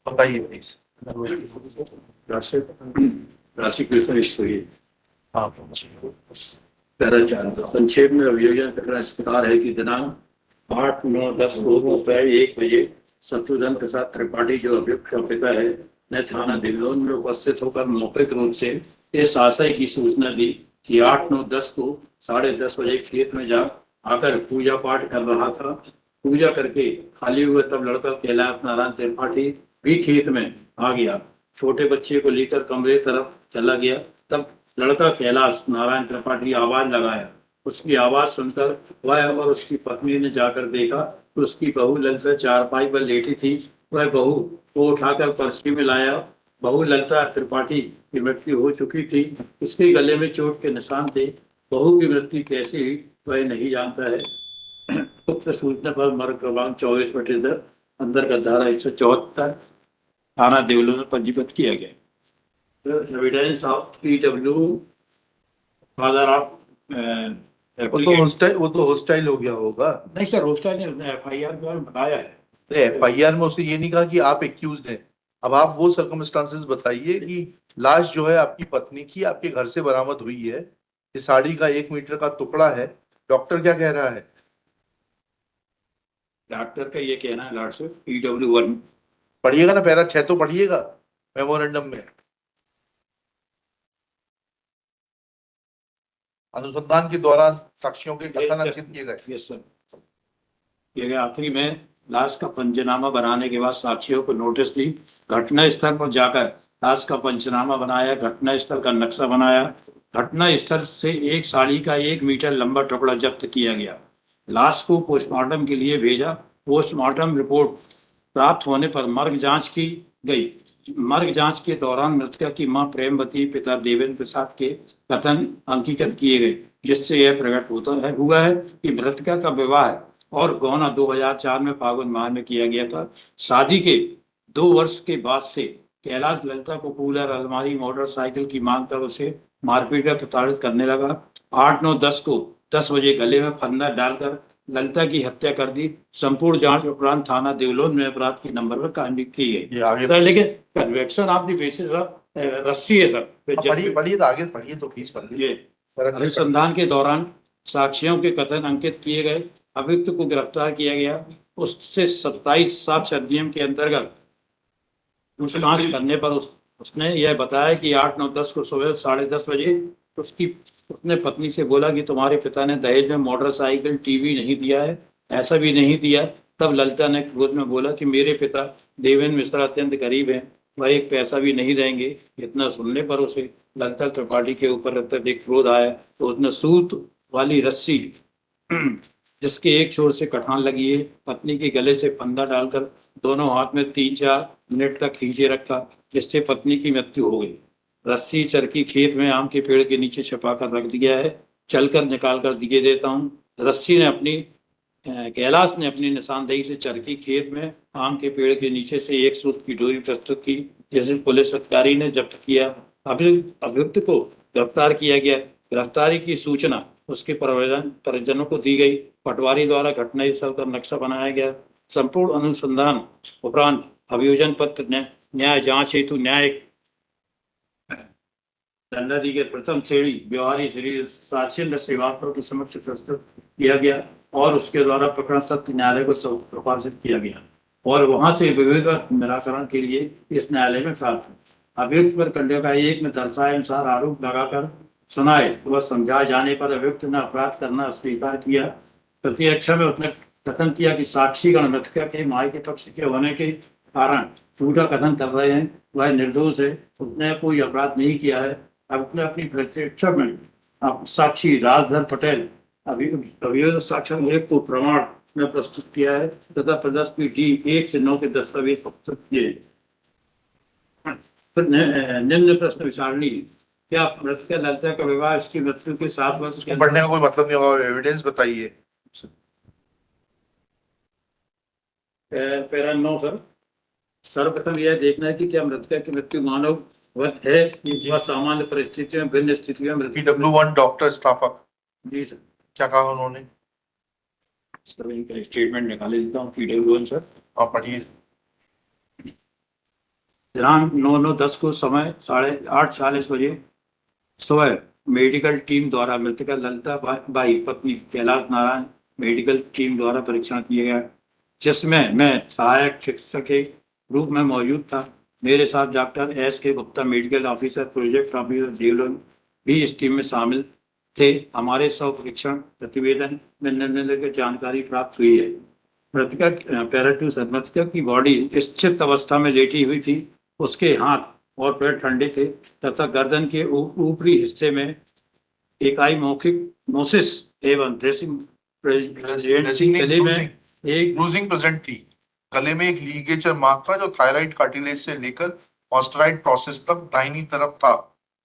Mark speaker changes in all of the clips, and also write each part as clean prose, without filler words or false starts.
Speaker 1: बताइए प्लीज।
Speaker 2: राशि राशि कृष्ण ईश्वरी।
Speaker 1: हाँ।
Speaker 2: पहला संक्षेप में अभियोजन प्रकरण इस प्रकार है कि दिनांक 8-9-10 को दोपहर 1 बजे शत्रुघ्न प्रसाद त्रिपाठी जो अभियुक्त का पिता है ने थाना दिल्लोन में उपस्थित होकर मौखिक रूप से इस आशय की सूचना दी कि 8-9-10 को 10:30 बजे खेत में जा आकर पूजा पाठ कर रहा था। पूजा करके खाली हुए तब लड़का कैलाश नारायण त्रिपाठी भी खेत में आ गया। छोटे बच्चे को लेकर कमरे तरफ चला गया। तब लड़का कैलाश नारायण त्रिपाठी आवाज लगाया। उसकी आवाज सुनकर वह और उसकी पत्नी ने जाकर देखा तो उसकी बहू ललिता चारपाई पर लेटी थी। वह बहू को उठाकर पर्ची में लाया। बहू ललिता त्रिपाठी की मृत्यु हो चुकी थी। उसके गले में चोट के निशान थे। बहू की मृत्यु कैसे हुई वह नहीं जानता है। उक्त सूचना पर मर्ग क्रमांक 24/10 अंतर्गत धारा 174 थाना देवलों में पंजीबद्ध किया गया। Evidence of PW father of
Speaker 1: वो तो हॉस्टाइल हो गया होगा।
Speaker 2: नहीं सर, हॉस्टाइल नहीं, उसने FIR में बताया है।
Speaker 1: FIR में उसने ये नहीं कहा कि आप एक्यूज हैं। अब आप वो सर्कमस्टांसेस बताइए कि लाश जो है आपकी पत्नी की आपके घर से बरामद हुई है, ये साड़ी का 1 मीटर का टुकड़ा है। डॉक्टर क्या कह रहा है?
Speaker 2: डॉक्टर का ये कहना है लॉर्ड साहब, PW1
Speaker 1: पढ़िएगा ना, पैरा 6 तो पढ़िएगा मेमोरेंडम में। अनुसंधान के दौरान साक्ष्यों के कथन अंकित किए गए।
Speaker 2: Yes sir. किए गए। आखिरी में लाश का पंचनामा बनाने के बाद साक्षियों को नोटिस दी। घटना स्थल पर जाकर लाश का पंचनामा बनाया, घटना स्थल का नक्शा बनाया। घटना स्थल से एक साड़ी का 1 मीटर लंबा टुकड़ा जब्त किया गया। लाश को पोस्टमार्टम के लिए भेजा। पोस्टमार्टम रिपोर्ट प्राप्त होने पर मर्ग जांच की गई। मर्ग जांच के दौरान मृतका की मां प्रेमवती, पिता देवेंद्र प्रसाद के कथन अंकित किए गए, जिससे यह प्रकट हुआ है कि मृतका का विवाह और गौना 2004 में फागुन माह में किया गया था। शादी के 2 वर्ष के बाद से कैलाश ललिता को कूलर, अलमारी, मोटरसाइकिल की मांग कर उसे मारपीट कर प्रताड़ित करने लगा। 8-9-10 को 10 बजे गले में फंदा डालकर ललिता की हत्या कर दी। संपूर्ण जांच उपरांत थाना देवलोन में अपराध के नंबर पर कार्रवाई की गई। लेकिन convection of the basis of रस्सी है सर।
Speaker 1: पढ़िए तो आगे पढ़िए तो प्लीज पढ़िए।
Speaker 2: अनुसंधान के दौरान साक्ष्यों के कथन अंकित किए गए। अभियुक्त को गिरफ्तार किया गया। उससे 27 साक्ष्य अधिनियम के अंतर्गत पूछताछ करने पर उसने यह बताया कि 8-9-10 को सुबह 10:30 बजे उसने पत्नी से बोला कि तुम्हारे पिता ने दहेज में मोटरसाइकिल, टीवी नहीं दिया है, ऐसा भी नहीं दिया। तब ललिता ने क्रोध में बोला कि मेरे पिता देवेंद्र मिश्रा अत्यंत गरीब हैं, वह एक पैसा भी नहीं देंगे। इतना सुनने पर उसे ललिता त्रिपाठी के ऊपर अत्यधिक क्रोध आया तो उसने सूत वाली रस्सी जिसके एक छोर से कठान लगी है, पत्नी के गले से फंदा डालकर दोनों हाथ में 3-4 मिनट तक खींचे रखा, जिससे पत्नी की मृत्यु हो गई। रस्सी चरखी खेत में आम के पेड़ के नीचे छिपा कर रख दिया है। चलकर निकाल कर दिए देता हूँ। रस्सी ने कैलाश ने अपनी निशानदेही से चरखी खेत में आम के पेड़ के नीचे से एक सूत की डोरी प्रस्तुत की, जिसे पुलिस अधिकारी ने जब्त किया। अभियुक्त को गिरफ्तार किया गया। गिरफ्तारी की सूचना उसके परिजनों को दी गई। पटवारी द्वारा घटनास्थल का नक्शा बनाया गया। संपूर्ण अनुसंधान उपरांत अभियोजन पत्र न्याय जांच हेतु न्यायिक दंडाधिकारी के प्रथम श्रेणी व्यवहारी श्री साक्षी श्रीवास्तव के समक्ष प्रस्तुत किया गया और उसके द्वारा प्रकरण सत्य न्यायालय को प्रकाशित किया गया और वहां से विवेक निराकरण के लिए इस न्यायालय में प्राप्त। अभियुक्त पर खंडों 1 में दर्शाए अनुसार आरोप लगाकर सुनाए वह समझाए जाने पर अभियुक्त ने अपराध करना स्वीकार किया। प्रतिरक्षा में उसने कथन किया कि साक्षीगण मृतका के माई के पक्ष के होने के कारण झूठा कथन कर रहे हैं, वह निर्दोष है, उसने कोई अपराध नहीं किया है। अब उसने अपनी प्रतिरक्षा में साक्षी राजधर पटेल अभियोग साक्ष्य एक को प्रमाण में प्रस्तुत किया है तथा प्रदर्शन D1 से 9 के दस्तावेज प्रस्तुत किए। निम्न प्रश्न विचारणी, क्या मृतका ललिता का विवाह उसकी मृत्यु के 7 वर्ष के
Speaker 1: पढ़ने का कोई मतलब नहीं होगा, एविडेंस बताइए।
Speaker 2: Para 9 sir. सर्वप्रथम यह देखना है कि क्या मृतका की मृत्यु मानव वध है या सामान्य परिस्थितियों भिन्न स्थितियों में।
Speaker 1: PW1 डॉक्टर स्थापक
Speaker 2: जी सर।
Speaker 1: क्या कहा उन्होंने?
Speaker 2: सर इनका स्टेटमेंट निकाले देता हूँ PW1 सर।
Speaker 1: आप पढ़िए।
Speaker 2: दिनांक 9/9/10 को समय 8:40 बजे सुबह मेडिकल टीम द्वारा मृतका ललिता बाई पत्नी कैलाश नारायण मेडिकल टीम द्वारा परीक्षण किया गया, जिसमें मैं सहायक चिकित्सक के रूप में मौजूद था। मेरे साथ doctor SK Gupta medical officer project officer जेलोन भी इस टीम में शामिल थे। हमारे सब परीक्षण प्रतिवेदन में निम्नलिखित जानकारी प्राप्त हुई है। मृतका की बॉडी स्थित अवस्था में लेटी हुई थी। उसके हाथ और पैर ठंडे थे तथा गर्दन के ऊपरी हिस्से में इकाई मौखिक मोसिस एवं ड्रेसिंग गले में एक
Speaker 1: ब्रूजिंग प्रेजेंट थी। गले में एक लीगेचर मार्क था जो थायराइड कार्टिलेज से लेकर ऑस्टराइड प्रोसेस तक दाहिनी तरफ था।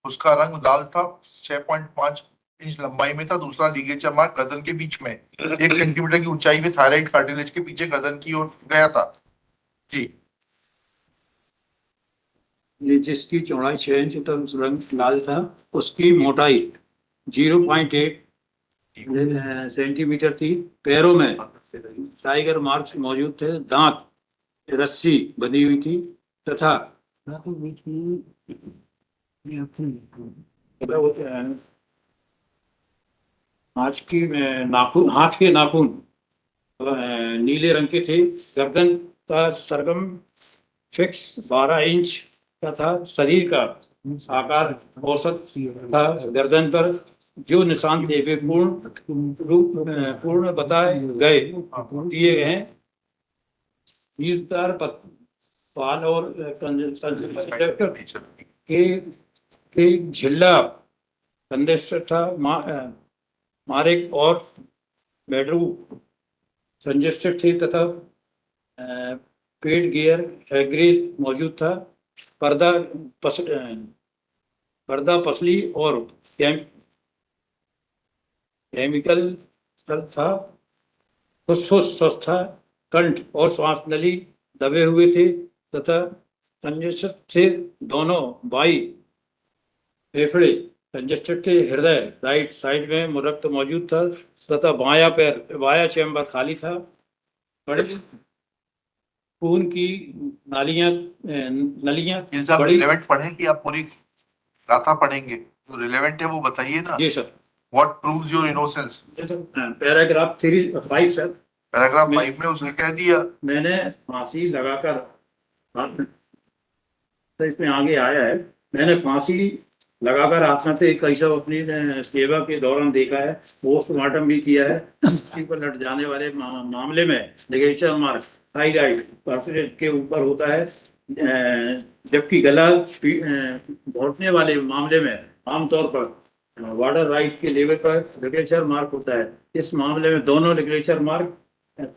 Speaker 1: उसका रंग लाल था, 6.5 इंच लंबाई में था। दूसरा लीगेचर मार्क गर्दन के बीच में 1 सेंटीमीटर की ऊंचाई में थायराइड कार्टिलेज के पीछे गर्दन की ओर गया था। जी,
Speaker 2: ये जिसकी चौड़ाई 6 इंच तक रंग लाल था, उसकी मोटाई 0.8 सेंटीमीटर थी। पैरों में टाइगर मार्क्स मौजूद थे। दांत रस्सी बंधी हुई थी तथा हाथ के नाखून नीले रंग के थे। गर्दन का सरगम फिक्स 12 इंच का था। शरीर का आकार औसत था। गर्दन पर जो निशान थे वे पूर्ण बताए गए दिए गए हैं। पाल और के झिल्ला कंडेंसर था। मारेक और बेडरू कंजेस्टेड थे तथा पेट गियर एग्रेस मौजूद था। पर्दा पसली और केमिकल था। फुसफुस स्वस्थ था। कंठ और श्वास नली दबे हुए थे तथा कंजेस्टेड थे। दोनों बाई फेफड़े कंजेस्टेड थे। हृदय राइट साइड में रक्त मौजूद था तथा बायां चैम्बर खाली था। बड़ी खून की नलियां बड़ी।
Speaker 1: रिलेवेंट पढ़ें कि आप पूरी गाथा पढ़ेंगे? जो रिलेवेंट है वो बताइए ना।
Speaker 2: जी sir.
Speaker 1: What proves your innocence?
Speaker 2: Paragraph 5 sir.
Speaker 1: Paragraph 5 में उसने कह दिया
Speaker 2: मैंने फांसी लगाकर, तो इसमें आगे आया है, मैंने फांसी लगाकर आत्महत्या कई सब अपनी सेवा के दौरान देखा है। पोस्टमार्टम भी किया है। फांसी पर लट जाने वाले मामले में लिगेचर मार्क थायराइड के ऊपर होता है, जबकि गला घोटने वाले मामले में आमतौर पर वाटर राइट के लेवल पर लिगेचर मार्क होता है। इस मामले में दोनों लिगेचर मार्क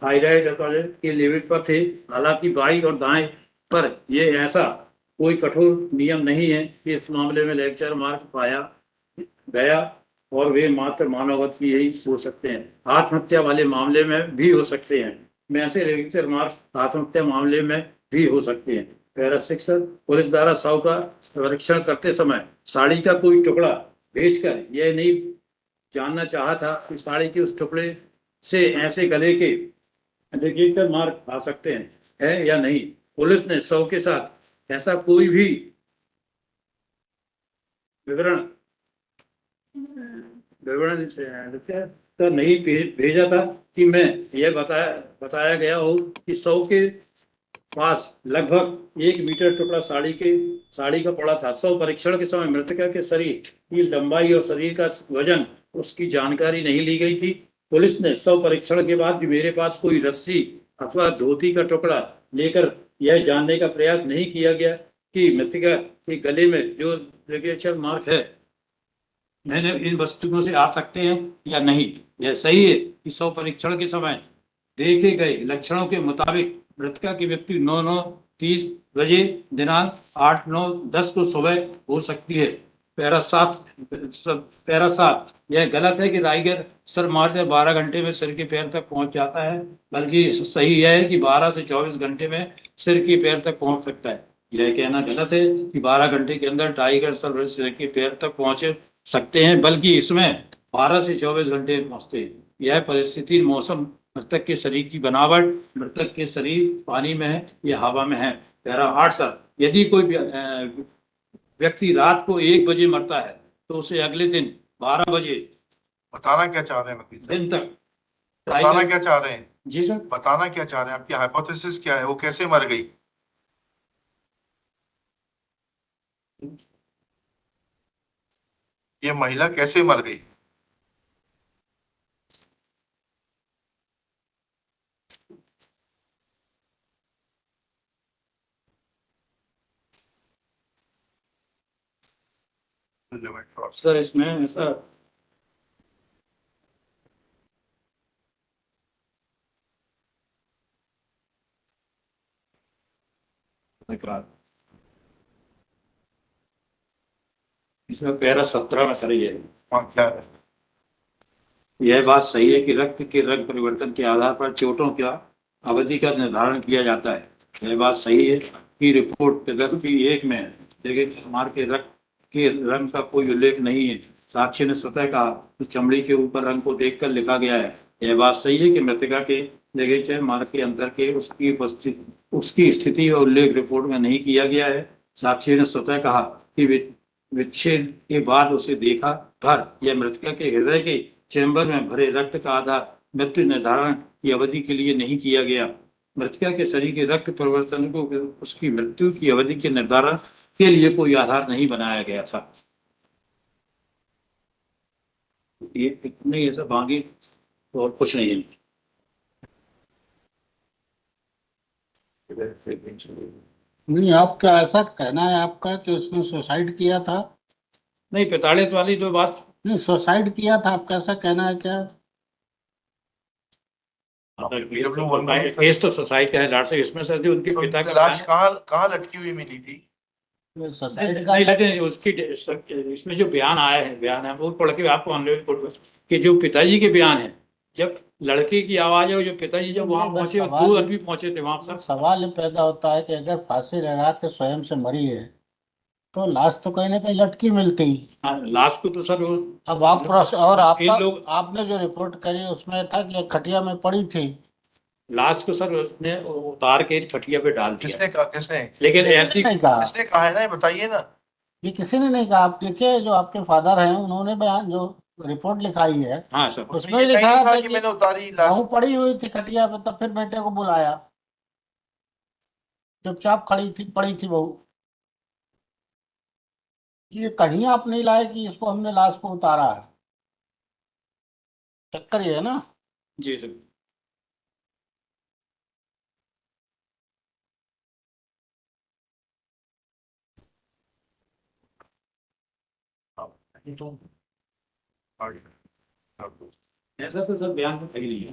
Speaker 2: थायराइड के लेवल पर थे। हालांकि बाईं और दाएं पर यह ऐसा कोई कठोर नियम नहीं है कि इस मामले में लेक्चर मार्क पाया गया और वे मात्र मानववत ही यही हो सकते हैं। आत्महत्या वाले मामले में भी हो सकते हैं। वैसे लेक्चर मार्क आत्महत्या मामले में भी हो सकते हैं। Para 6 sir. पुलिस द्वारा शव का परीक्षण करते समय साड़ी का कोई टुकड़ा भेजकर यह नहीं जानना चाहा था कि साड़ी के उस टुकड़े से ऐसे गले के लेक्चर मार्क आ सकते हैं है या नहीं। पुलिस ने शव के साथ ऐसा कोई भी विवरण तो नहीं भेजा था कि मैं यह बताया गया हो कि शव के पास लगभग 1 मीटर टुकड़ा साड़ी का पड़ा था। शव परीक्षण के समय मृतका के शरीर की लंबाई और शरीर का वजन उसकी जानकारी नहीं ली गई थी। पुलिस ने शव परीक्षण के बाद भी मेरे पास कोई रस्सी अथवा धोती का टुकड़ा लेकर यह जानने का प्रयास नहीं किया गया कि मृतका के गले में जो लिगेचर मार्क है मैंने इन वस्तुओं से आ सकते हैं या नहीं। यह सही है कि शव परीक्षण के समय देखे गए लक्षणों के मुताबिक मृतका की व्यक्ति 9:30 बजे दिनांक 8/9/10 को सुबह हो सकती है। पैरा 7 यह गलत है कि राइगर सर मार से 12 घंटे में सिर के पैर तक पहुंच जाता है, बल्कि सही यह है कि 12 से 24 घंटे में सिर के पैर तक पहुंच सकता है। यह कहना गलत है कि 12 घंटे के अंदर टाइगर सर सिर के पैर तक पहुंच सकते हैं, बल्कि इसमें 12 से 24 घंटे पहुंचते हैं। यह परिस्थिति मौसम मृतक के शरीर की बनावट, मृतक के शरीर पानी में है या हवा में है। पैरा 8 सर, यदि कोई व्यक्ति रात को 1 बजे मरता है तो उसे अगले दिन 12 बजे
Speaker 1: बताना क्या चाह रहे हैं वकील साहब?
Speaker 2: दिन तक
Speaker 1: बताना क्या चाह रहे हैं?
Speaker 2: जी सर,
Speaker 1: बताना क्या चाह रहे हैं? आपकी हाइपोथेसिस क्या है? वो कैसे मर गई? ये महिला कैसे मर गई?
Speaker 2: सर इसमें ऐसा इसमें पैरा 17 में सर ये
Speaker 1: हाँ, क्या है?
Speaker 2: यह बात सही है कि रक्त के रंग परिवर्तन के आधार पर चोटों का अवधि का निर्धारण किया जाता है। यह बात सही है कि रिपोर्ट व्यक्ति 1 में लेकिन कुमार के रक्त के रंग का कोई उल्लेख नहीं है। साक्ष्य ने स्वतः कहा कि चमड़ी के ऊपर रंग को देखकर लिखा गया है। यह बात सही है कि मृतका के जगह मार्ग के अंदर के उसकी स्थिति और उल्लेख रिपोर्ट में नहीं किया गया है। साक्ष्य ने स्वतः कहा कि विच्छेद के बाद उसे देखा भर यह मृतका के हृदय के चैम्बर में भरे रक्त का आधार मृत्यु निर्धारण की अवधि के लिए नहीं किया गया। मृतका के शरीर के रक्त परिवर्तन को उसकी मृत्यु की अवधि के निर्धारण के लिए कोई आधार नहीं बनाया गया था। ये इतने ये सब आगे और कुछ नहीं है।
Speaker 3: नहीं, आपका ऐसा कहना है आपका कि उसने सुसाइड किया था?
Speaker 2: नहीं, पेताड़ित वाली जो बात
Speaker 3: नहीं, सुसाइड किया था, आपका ऐसा कहना है क्या?
Speaker 2: केस तो सोसाइटी का है डॉक्टर साहब, इसमें सर जी उनके पिता का
Speaker 1: लाश कहाँ कहाँ लटकी हुई मिली थी?
Speaker 3: सुसाइड का
Speaker 2: नहीं, लेकिन उसकी इसमें जो बयान है वो पढ़ के आपको ऑनलाइन कि जो पिताजी के बयान है, जब लड़के की आवाज है और जो पिताजी जब वहां पहुंचे और 2 आदमी पहुंचे थे वहां पर।
Speaker 3: सवाल ये पैदा होता है कि अगर फांसी लगा के स्वयं से मरी है तो लाश तो कहीं ना कहीं लटकी मिलती।
Speaker 2: हाँ, लाश को तो सर
Speaker 3: अब आप और
Speaker 2: इन
Speaker 3: आपका
Speaker 2: लोग
Speaker 3: आपने जो रिपोर्ट करी उसमें था कि खटिया में पड़ी थी।
Speaker 2: लाश को सर उसने उतार के खटिया पे डाल दिया,
Speaker 1: किसने कहा? किसने?
Speaker 2: लेकिन
Speaker 3: किसी
Speaker 2: ऐसी
Speaker 3: ने नहीं कहा,
Speaker 1: किसने कहा है ना? ये बताइए ना।
Speaker 3: ये किसी ने नहीं कहा। आप लिखे, जो आपके फादर हैं उन्होंने बयान जो रिपोर्ट लिखाई है
Speaker 2: हाँ सर,
Speaker 3: उसमें
Speaker 1: ये
Speaker 3: लिखा
Speaker 1: नहीं
Speaker 3: था
Speaker 1: था कि मैंने उतारी लाश।
Speaker 3: बहू पड़ी हुई थी खटिया पे, तब फिर बेटे को बुलाया, चुपचाप खड़ी थी, पड़ी थी बहू। ये कहीं आप नहीं लाए कि इसको हमने लाश को उतारा है। चक्कर ये है ना।
Speaker 2: जी सर। ऐसा तो सर बयान में नहीं है।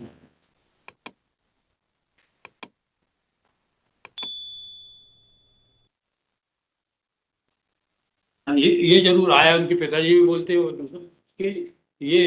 Speaker 2: हाँ, ये जरूर आया, उनके पिताजी भी बोलते हो कि ये